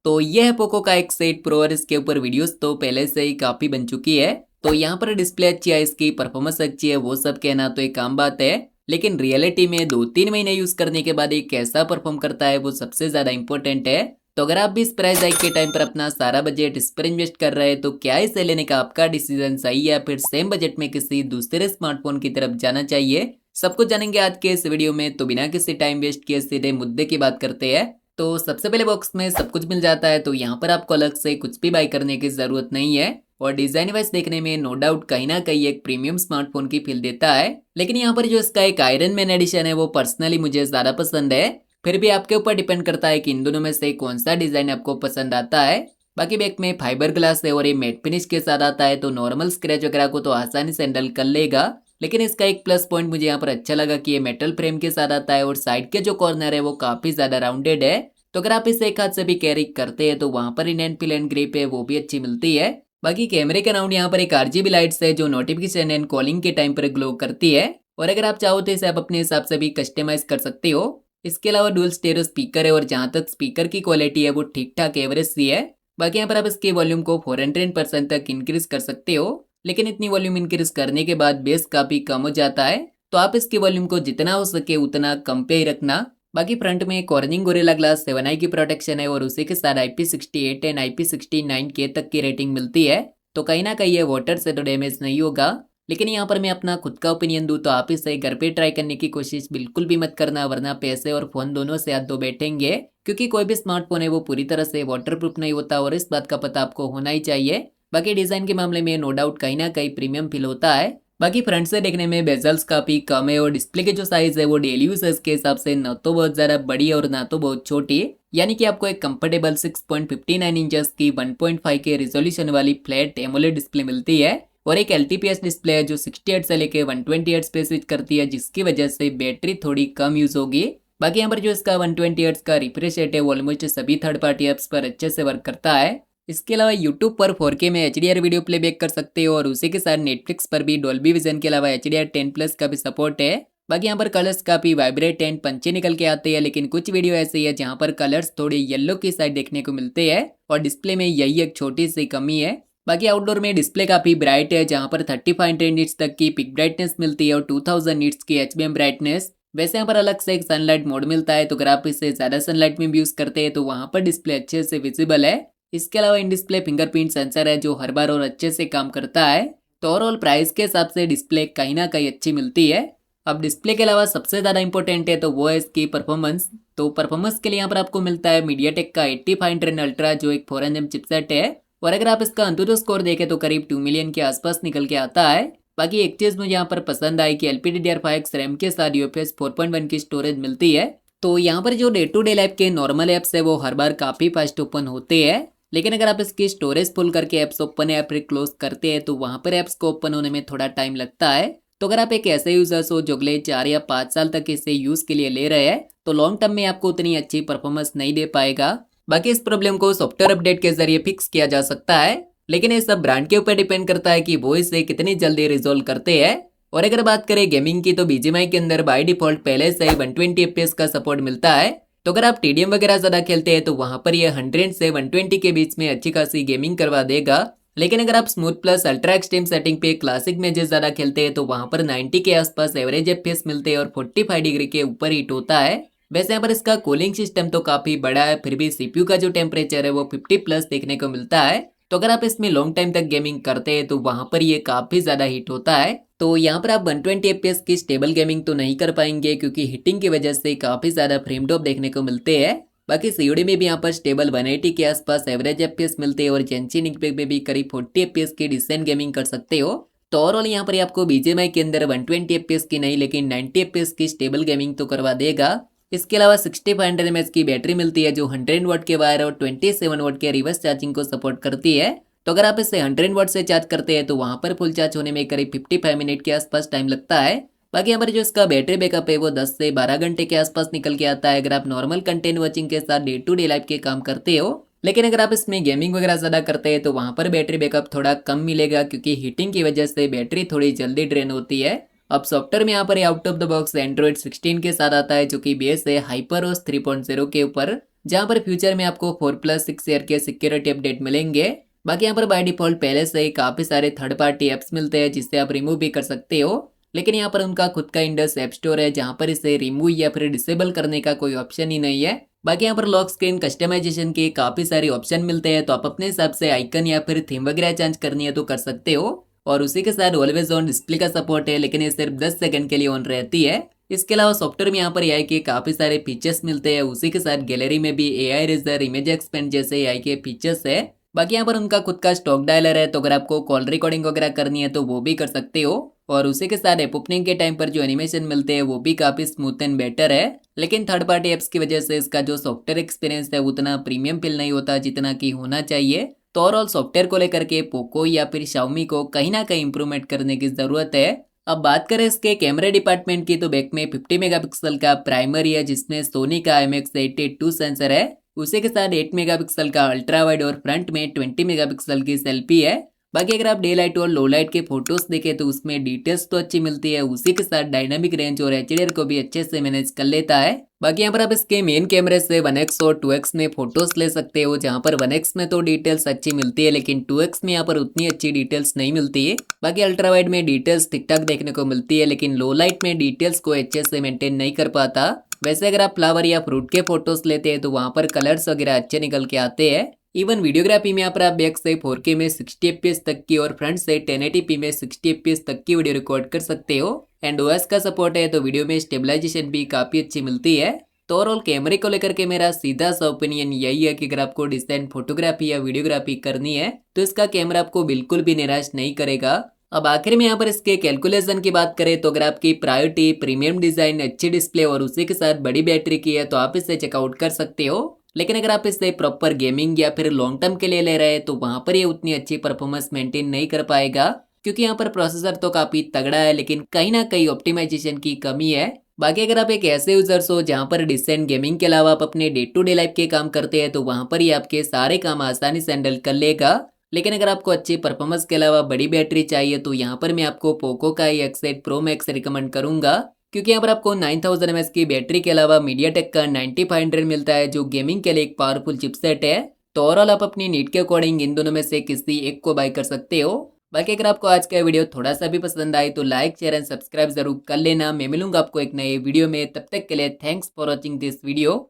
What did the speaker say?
तो ये है पोको का एक सेट प्रो और इसके ऊपर वीडियोस तो पहले से ही काफी बन चुकी है। तो यहाँ पर डिस्प्ले अच्छी है, इसकी परफॉर्मेंस अच्छी है, वो सब कहना तो एक आम बात है, लेकिन रियलिटी में 2-3 महीने यूज करने के बाद ये कैसा परफॉर्म करता है वो सबसे ज्यादा इंपॉर्टेंट है। तो अगर आप भी इस प्राइस हाइक के टाइम पर अपना सारा बजट इस पर इन्वेस्ट कर रहे हैं तो क्या इसे लेने का आपका डिसीजन सही है या फिर सेम बजट में किसी दूसरे स्मार्टफोन की तरफ जाना चाहिए, सब कुछ जानेंगे आज के इस वीडियो में। तो बिना किसी टाइम वेस्ट किए सीधे मुद्दे की बात करते हैं। तो सबसे पहले बॉक्स में सब कुछ मिल जाता है, तो यहाँ पर आपको अलग से कुछ भी बाय करने की जरूरत नहीं है और डिजाइन वाइज देखने में नो डाउट कहीं ना कहीं एक प्रीमियम स्मार्टफोन की फील देता है। लेकिन यहाँ पर जो इसका एक आयरन मैन एडिशन है वो पर्सनली मुझे ज्यादा पसंद है। फिर भी आपके ऊपर डिपेंड करता है कि इन दोनों में से कौन सा डिजाइन आपको पसंद आता है। बाकी बैक में फाइबर ग्लास है और ये मैट फिनिश के साथ आता है, तो नॉर्मल स्क्रैच वगैरह को तो आसानी से हैंडल कर लेगा। लेकिन इसका एक प्लस पॉइंट मुझे यहाँ पर अच्छा लगा कि ये मेटल फ्रेम के साथ आता है और साइड के जो कॉर्नर है वो काफी ज्यादा राउंडेड है। तो अगर आप इसे एक हाथ से भी कैरी करते हैं तो वहां पर in and feel and grip है वो भी अच्छी मिलती है। बाकी कैमरे के राउंड यहाँ पर एक आरजीबी लाइट्स है जो नोटिफिकेशन एंड कॉलिंग के टाइम पर ग्लो करती है और अगर आप चाहो तो इसे आप अपने हिसाब से भी कस्टमाइज कर सकते हो। इसके अलावा डुअल स्टेरियो स्पीकर है और जहाँ तक स्पीकर की क्वालिटी है वो ठीक ठाक एवरेज सी है। बाकी यहाँ पर आप इसके वॉल्यूम को 400% तक इंक्रीज कर सकते हो, लेकिन इतनी वॉल्यूम इंक्रीज करने के बाद बेस काफी कम हो जाता है, तो आप इसके वॉल्यूम को जितना हो सके उतना कम पे ही रखना। बाकी फ्रंट में कॉर्निंग गोरिल्ला ग्लास 7i की प्रोटेक्शन है और उसी के साथ IP68 एंड IP69K तक की रेटिंग मिलती है, तो कहीं ना कहीं ये वाटर से तो डैमेज नहीं होगा। लेकिन यहाँ पर मैं अपना खुद का ओपिनियन दूं तो आप इसे घर पे ट्राई करने की कोशिश बिल्कुल भी मत करना, वरना पैसे और फोन दोनों से हाथ धो बैठेंगे, क्योंकि कोई भी स्मार्टफोन है वो पूरी तरह से वाटरप्रूफ नहीं होता और इस बात का पता आपको होना ही चाहिए। बाकी डिजाइन के मामले में नो डाउट कहीं ना कहीं प्रीमियम फील होता है। बाकी फ्रंट से देखने में बेजल्स काफी कम है और डिस्प्ले की जो साइज है वो डेली यूजर्स के हिसाब से न तो बहुत ज्यादा बड़ी और ना तो बहुत छोटी, यानी कि आपको एक कंफर्टेबल 6.59 इंचेस की 1.5 के रिजोल्यूशन वाली फ्लैट एमोलेड डिस्प्ले मिलती है और एक LTPS डिस्प्ले है जो 60 हर्ट्ज से लेके 120 हर्ट्ज पे स्विच करती है, जिसकी वजह से बैटरी थोड़ी कम यूज होगी। बाकी यहाँ पर जो इसका 120 हर्ट्ज का रिफ्रेश रेट है वो ऑलमोस्ट सभी थर्ड पार्टी ऐप्स पर अच्छे से वर्क करता है। इसके अलावा यूट्यूब पर 4K में HDR वीडियो प्लेबैक कर सकते हो और उसी के साथ नेटफ्लिक्स पर भी डॉल्बी विजन के अलावा HDR10+ का भी सपोर्ट है। बाकी यहाँ पर कलर्स काफी वाइब्रेट एंड पंचे निकल के आते हैं, लेकिन कुछ वीडियो ऐसी है जहाँ पर कलर्स थोड़े येलो की साइड देखने को मिलते हैं और डिस्प्ले में यही एक छोटी सी कमी है। बाकी आउटडोर में डिस्प्ले काफी ब्राइट है जहाँ पर 3500 निट्स तक की पिक ब्राइटनेस मिलती है और 2000 निट्स की HBM ब्राइटनेस। वैसे यहाँ पर अलग से एक सनलाइट मोड मिलता है, तो अगर आप इसे ज्यादा सनलाइट में भी यूज करते हैं तो वहाँ पर डिस्प्ले अच्छे से विजिबल है। इसके अलावा इन डिस्प्ले फिंगरप्रिंट सेंसर है जो हर बार और अच्छे से काम करता है, तो ओवरऑल प्राइस के हिसाब से डिस्प्ले कहीं ना कहीं अच्छी मिलती है। अब डिस्प्ले के अलावा सबसे ज्यादा इंपॉर्टेंट है तो वो है इसकी परफॉर्मेंस। तो परफॉर्मेंस के लिए यहाँ पर आपको मिलता है मीडियाटेक का 8500 अल्ट्रा जो एक 4nm चिपसेट है और अगर आप इसका अंतुतु स्कोर देखें तो करीब 2 मिलियन के आसपास निकल के आता है। बाकी एक चीज मुझे यहाँ पर पसंद आई कि LPDDR5X रैम के साथ UFS 4.1 की स्टोरेज मिलती है, तो यहाँ पर जो डे टू डे लाइफ के नॉर्मल एप्स है वो हर बार काफी फास्ट ओपन होते हैं, लेकिन अगर आप इसकी स्टोरेज फुल करके एप्स ओपन या फिर क्लोज करते हैं तो वहां पर एप्स को ओपन होने में थोड़ा टाइम लगता है। तो अगर आप एक ऐसे यूजर्स हो जो अगले 4 या 5 साल तक इसे यूज के लिए ले रहे हैं तो लॉन्ग टर्म में आपको उतनी अच्छी परफॉर्मेंस नहीं दे पाएगा। बाकी इस प्रॉब्लम को सॉफ्टवेयर अपडेट के जरिए फिक्स किया जा सकता है, लेकिन ये सब ब्रांड के ऊपर डिपेंड करता है कि वो इसे कितनी जल्दी रिजोल्व करते हैं। और अगर बात करें गेमिंग की तो BGMI के अंदर बाय डिफॉल्ट पहले से ही 120 FPS का सपोर्ट मिलता है, तो अगर आप TDM वगैरह ज्यादा खेलते हैं तो वहां पर ये 100 से 120 के बीच में अच्छी खासी गेमिंग करवा देगा। लेकिन अगर आप smooth plus ultra extreme setting पे क्लासिक मैचेस ज्यादा खेलते हैं तो वहां पर 90 के आसपास एवरेज FPS मिलते हैं और 45 डिग्री के ऊपर हीट होता है। वैसे यहाँ पर इसका कूलिंग सिस्टम तो काफी बड़ा है, फिर भी CPU का जो टेम्परेचर है वो 50+ देखने को मिलता है, तो अगर आप इसमें लॉन्ग टाइम तक गेमिंग करते हैं तो वहां पर ये काफी ज्यादा हीट होता है। तो यहाँ पर आप 120 FPS की स्टेबल गेमिंग तो नहीं कर पाएंगे क्योंकि हीटिंग की वजह से काफी ज्यादा फ्रेम ड्रॉप देखने को मिलते हैं। बाकी COD में भी यहाँ पर स्टेबल 180 के आसपास एवरेज FPS मिलते हैं और जेंसी निकपैक में भी करीब 40 FPS की डिसेंट गेमिंग कर सकते हो। तो ओवरऑल यहाँ पर आपको BGMI के अंदर 120 FPS की नहीं लेकिन 90 FPS की स्टेबल गेमिंग तो करवा देगा। इसके अलावा 6500 mAh की बैटरी मिलती है जो 100 वाट के वायर और 27 वाट के रिवर्स चार्जिंग को सपोर्ट करती है, तो अगर आप इसे 100 वाट से चार्ज करते हैं तो वहां पर फुल चार्ज होने में करीब 55 मिनट के आसपास टाइम लगता है। बाकी यहाँ पर जो इसका बैटरी बैकअप है वो 10 से 12 घंटे के आसपास निकल के आता है अगर आप नॉर्मल कंटेंट वॉचिंग के साथ डे टू डे लाइफ के काम करते हो। लेकिन अगर आप इसमें गेमिंग वगैरह ज्यादा करते हैं तो वहां पर बैटरी बैकअप थोड़ा कम मिलेगा क्योंकि हीटिंग की वजह से बैटरी थोड़ी जल्दी ड्रेन होती है। अब सॉफ्टवेयर में यहाँ पर out of the box Android 16 के साथ आता है जो कि बेस है HyperOS 3.0 के ऊपर, जहां पर फ्यूचर में आपको 4+6 ईयर के सिक्योरिटी अपडेट मिलेंगे। बाकी यहाँ पर बाय डिफॉल्ट पहले से ही काफी सारे थर्ड पार्टी एप्स मिलते हैं जिससे आप रिमूव भी कर सकते हो, लेकिन यहाँ पर उनका खुद का इंडस ऐप स्टोर है जहाँ पर इसे रिमूव या फिर डिसेबल करने का कोई ऑप्शन ही नहीं है। बाकी यहाँ पर लॉक स्क्रीन कस्टमाइजेशन के काफी सारे ऑप्शन मिलते हैं, तो आप अपने हिसाब से आइकन या फिर थीम वगैरह चेंज करनी है तो कर सकते हो। और उसी के साथ ऑलवेज ऑन डिस्प्ले का सपोर्ट है, लेकिन ये सिर्फ 10 सेकंड के लिए ऑन रहती है। इसके अलावा सॉफ्टवेयर में यहाँ पर एआई के काफी सारे फीचर्स मिलते हैं, उसी के साथ गैलरी में भी एआई रेजर, इमेज एक्सपेंड जैसे एआई के फीचर्स है। बाकी यहाँ पर उनका खुद का स्टॉक डायलर है, तो अगर आपको कॉल रिकॉर्डिंग वगैरह करनी है तो वो भी कर सकते हो। और उसी के साथ ऐप ओपनिंग के टाइम पर जो एनिमेशन मिलते हैं वो भी काफी स्मूथ एंड बेटर है, लेकिन थर्ड पार्टी एप्स की वजह से इसका जो सॉफ्टवेयर एक्सपीरियंस है उतना प्रीमियम फील नहीं होता जितना कि होना चाहिए। तो ओवरऑल सॉफ्टवेयर को लेकर के पोको या फिर शाओमी को कहीं ना कहीं इंप्रूवमेंट करने की जरूरत है। अब बात करें इसके कैमरे डिपार्टमेंट की, तो बैक में 50 मेगापिक्सल का प्राइमरी है जिसमें सोनी का IMX82 सेंसर है। उसी के साथ 8 मेगापिक्सल का अल्ट्रा वाइड और फ्रंट में 20 मेगापिक्सल की सेल्फी है। बाकी अगर आप डे लाइट और लो लाइट के फोटोज देखें तो उसमें डिटेल्स तो अच्छी मिलती है, उसी के साथ डायनामिक रेंज और HDR को भी अच्छे से मैनेज कर लेता है। बाकी यहाँ पर आप इसके मेन कैमरे से 1x और 2x में फोटोज ले सकते हो, जहाँ पर 1x में तो डिटेल्स अच्छी मिलती है लेकिन 2x में यहाँ पर उतनी अच्छी डिटेल्स नहीं मिलती है। बाकी अल्ट्रा वाइड में डिटेल्स ठीक ठाक देखने को मिलती है, लेकिन लो लाइट में डिटेल्स को अच्छे से मेंटेन नहीं कर पाता। वैसे अगर आप फ्लावर या फ्रूट के फोटोज लेते हैं तो वहां पर कलर्स वगैरह अच्छे निकल के आते हैं। इवन वीडियोग्राफी में यहाँ पर आप बैक से 4K में 60 fps तक की और फ्रंट से 1080p में 60 fps तक की वीडियो रिकॉर्ड कर सकते हो। एंड OS का सपोर्ट है तो वीडियो में स्टेबलाइजेशन भी काफी अच्छी मिलती है। तो ओवरऑल कैमरे को लेकर के मेरा सीधा सा ओपिनियन यही है कि अगर आपको डिसेंट फोटोग्राफी या वीडियोग्राफी करनी है तो इसका कैमरा आपको बिल्कुल भी निराश नहीं करेगा। अब आखिर में यहाँ पर इसके कैलकुलेशन की बात करें तो अगर आपकी प्रायोरिटी प्रीमियम डिजाइन, अच्छी डिस्प्ले और उसी के साथ बड़ी बैटरी की है तो आप इसे चेकआउट कर सकते हो। लेकिन अगर आप इसे प्रॉपर गेमिंग या फिर लॉन्ग टर्म के लिए ले रहे हैं तो वहां पर ये उतनी अच्छी परफॉर्मेंस मेंटेन नहीं कर पाएगा, क्योंकि यहाँ पर प्रोसेसर तो काफी तगड़ा है लेकिन कहीं ना कहीं ऑप्टिमाइजेशन की कमी है। बाकी अगर आप एक ऐसे यूजर्स हो जहाँ पर डिसेंट गेमिंग के अलावा आप अपने डे टू डे लाइफ के काम करते हैं तो वहां पर ये आपके सारे काम आसानी से हैंडल कर लेगा। लेकिन अगर आपको अच्छी परफॉर्मेंस के अलावा बड़ी बैटरी चाहिए तो यहाँ पर मैं आपको पोको का X8 Pro Max रिकमेंड करूंगा, क्योंकि यहाँ पर आपको 9000 mAh की बैटरी के अलावा मीडियाटेक का 9500 मिलता है जो गेमिंग के लिए एक पावरफुल चिपसेट है। तो ओवरऑल आप अपनी नीड के अकॉर्डिंग इन दोनों में से किसी एक को बाय कर सकते हो। बाकी अगर आपको आज का वीडियो थोड़ा सा भी पसंद आए तो लाइक, शेयर एंड सब्सक्राइब जरूर कर लेना। मैं मिलूंगा आपको एक नए वीडियो में, तब तक के लिए thanks for watching this video.